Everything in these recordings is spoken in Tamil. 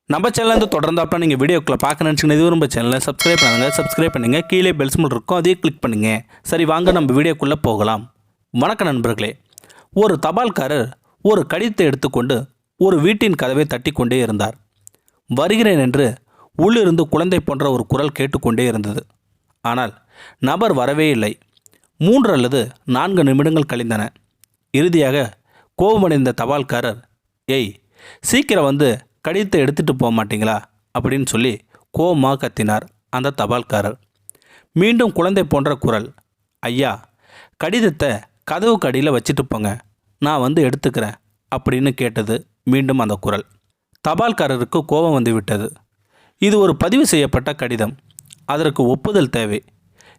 நம்ம சேனல் தொடர்ந்தாப்பா நீங்கள் வீடியோக்குள்ளே பார்க்க நினச்சிங்கன்னா இது நம்ம சேனலை சப்ஸ்கிரைப் பண்ணுங்கள் கீழே பெல் சிம்பல் இருக்கும் அதையே கிளிக் பண்ணுங்கள். சரி வாங்க நம்ம வீடியோக்குள்ளே போகலாம். வணக்கம் நண்பர்களே. ஒரு தபால்காரர் ஒரு கடிதத்தை எடுத்துக்கொண்டு ஒரு வீட்டின் கதவை தட்டி கொண்டே இருந்தார். வருகிறேன் என்று உள்ளிருந்து குழந்தை போன்ற ஒரு குரல் கேட்டுக்கொண்டே இருந்தது. ஆனால் நபர் வரவே இல்லை. 3 அல்லது 4 நிமிடங்கள் கழிந்தன. இறுதியாக கோபமடைந்த தபால்காரர், ஏய் சீக்கிரம் வந்து கடிதத்தை எடுத்துகிட்டு போக மாட்டீங்களா அப்படின்னு சொல்லி கோபமாக கத்தினார் அந்த தபால்காரர். மீண்டும் குழந்தை போன்ற குரல், ஐயா கடிதத்தை கதவுக்கு அடியில் வச்சுட்டு போங்க, நான் வந்து எடுத்துக்கிறேன் அப்படின்னு கேட்டது மீண்டும் அந்த குரல். தபால்காரருக்கு கோபம் வந்து விட்டது. இது ஒரு பதிவு செய்யப்பட்ட கடிதம், அதற்கு ஒப்புதல் தேவை.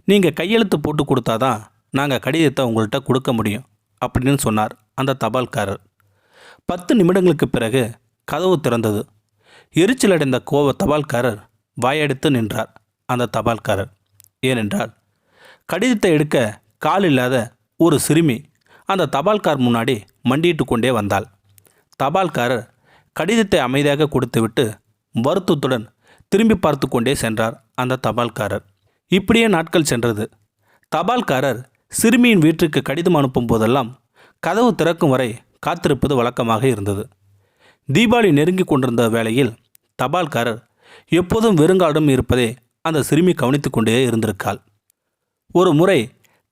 நீங்கள் கையெழுத்து போட்டு கொடுத்தாதான் நாங்கள் கடிதத்தை உங்கள்கிட்ட கொடுக்க முடியும் அப்படின்னு சொன்னார் அந்த தபால்காரர். 10 நிமிடங்களுக்கு பிறகு கதவு திறந்தது. எரிச்சலடைந்த தபால்காரர் வாயெடுத்து நின்றார் அந்த தபால்காரர். ஏனென்றால் கடிதத்தை எடுக்க கால் இல்லாத ஒரு சிறுமி அந்த தபால்கார் முன்னாடி மண்டிட்டு கொண்டே வந்தாள். தபால்காரர் கடிதத்தை அமைதியாக கொடுத்துவிட்டு வருத்தத்துடன் திரும்பி பார்த்து கொண்டே சென்றார் அந்த தபால்காரர். இப்படியே நாட்கள் சென்றது. தபால்காரர் சிறுமியின் வீட்டிற்கு கடிதம் அனுப்பும் போதெல்லாம் கதவு திறக்கும் வரை காத்திருப்பது வழக்கமாக இருந்தது. தீபாவளி நெருங்கி கொண்டிருந்த வேளையில் தபால்காரர் எப்போதும் வெறுங்காலும் இருப்பதை அந்த சிறுமி கவனித்து கொண்டே இருந்திருக்காள். ஒரு முறை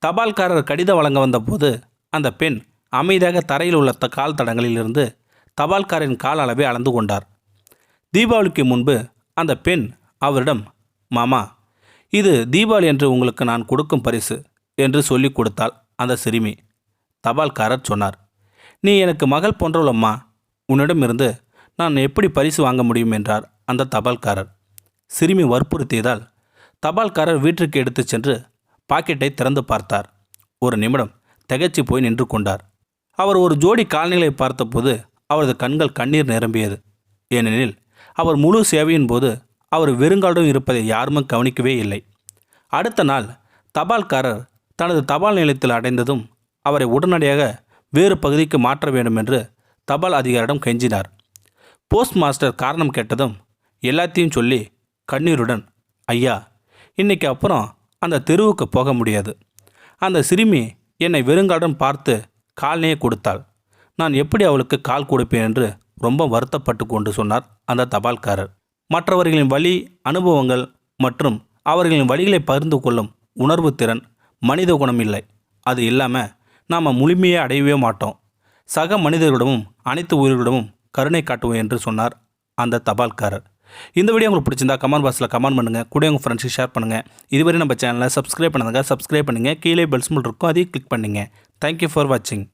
தபால்காரர் கடிதம் வழங்க வந்தபோது அந்த பெண் அமைதியாக தரையில் உள்ள கால் தடங்களிலிருந்து தபால்காரின் கால அளவை அளந்து கொண்டார். தீபாவளிக்கு முன்பு அந்த பெண் அவரிடம், மாமா இது தீபாவளி என்று உங்களுக்கு நான் கொடுக்கும் பரிசு என்று சொல்லி கொடுத்தாள் அந்த சிறுமி. தபால்காரர் சொன்னார், நீ எனக்கு மகள் போன்றவளம்மா, உன்னிடமிருந்து நான் எப்படி பரிசு வாங்க முடியும் என்றார் அந்த தபால்காரர். சிறுமி வற்புறுத்தியதால் தபால்காரர் வீட்டிற்கு எடுத்து சென்று பாக்கெட்டை திறந்து பார்த்தார். ஒரு நிமிடம் திகைச்சு போய் நின்று கொண்டார். அவர் ஒரு ஜோடி காலணிகளை பார்த்தபோது அவரது கண்கள் கண்ணீர் நிரம்பியது. ஏனெனில் அவர் முழு சேவையின் போது அவர் வெறுங்காலுடன் இருப்பதை யாரும் கவனிக்கவே இல்லை. அடுத்த நாள் தபால்காரர் தனது தபால் நிலையத்தில் அடைந்ததும் அவரை உடனடியாக வேறு பகுதிக்கு மாற்ற வேண்டும் என்று தபால் அதிகாரியிடம் கெஞ்சினார். போஸ்ட் மாஸ்டர் காரணம் கேட்டதும் எல்லாத்தையும் சொல்லி கண்ணீருடன், ஐயா இன்னைக்கு அப்புறம் அந்த தெருவுக்கு போக முடியாது. அந்த சிறுமி என்னை வெறுங்காலுடன் பார்த்து கால்னையே கொடுத்தாள். நான் எப்படி அவளுக்கு கால் கொடுப்பேன் என்று ரொம்ப வருத்தப்பட்டு கொண்டு சொன்னார் அந்த தபால்காரர். மற்றவர்களின் வழி, அனுபவங்கள் மற்றும் அவர்களின் வழிகளை பகிர்ந்து கொள்ளும் உணர்வு திறன் மனித குணம் இல்லை. அது இல்லாமல் நாம் முழுமையை அடையவே மாட்டோம். சக மனிதர்களிடமும் அனைத்து உயிர்களிடமும் கருணை காட்டுவோம் என்று சொன்னார் அந்த தபால்காரர். இந்த வீடியோ உங்களுக்கு பிடிச்சிருந்தா கமெண்ட் பாக்ஸில் கமெண்ட் பண்ணுங்கள், கூட உங்கள் ஃப்ரெண்ட்ஸுக்கு ஷேர் பண்ணுங்கள். இதுவரை நம்ம சேனலை சப்ஸ்கிரைப் பண்ணுங்கள். கீழே பெல் சிம்பல் இருக்கும், அதையும் கிளிக் பண்ணுங்கள். தேங்க்யூ ஃபார் வாட்சிங்.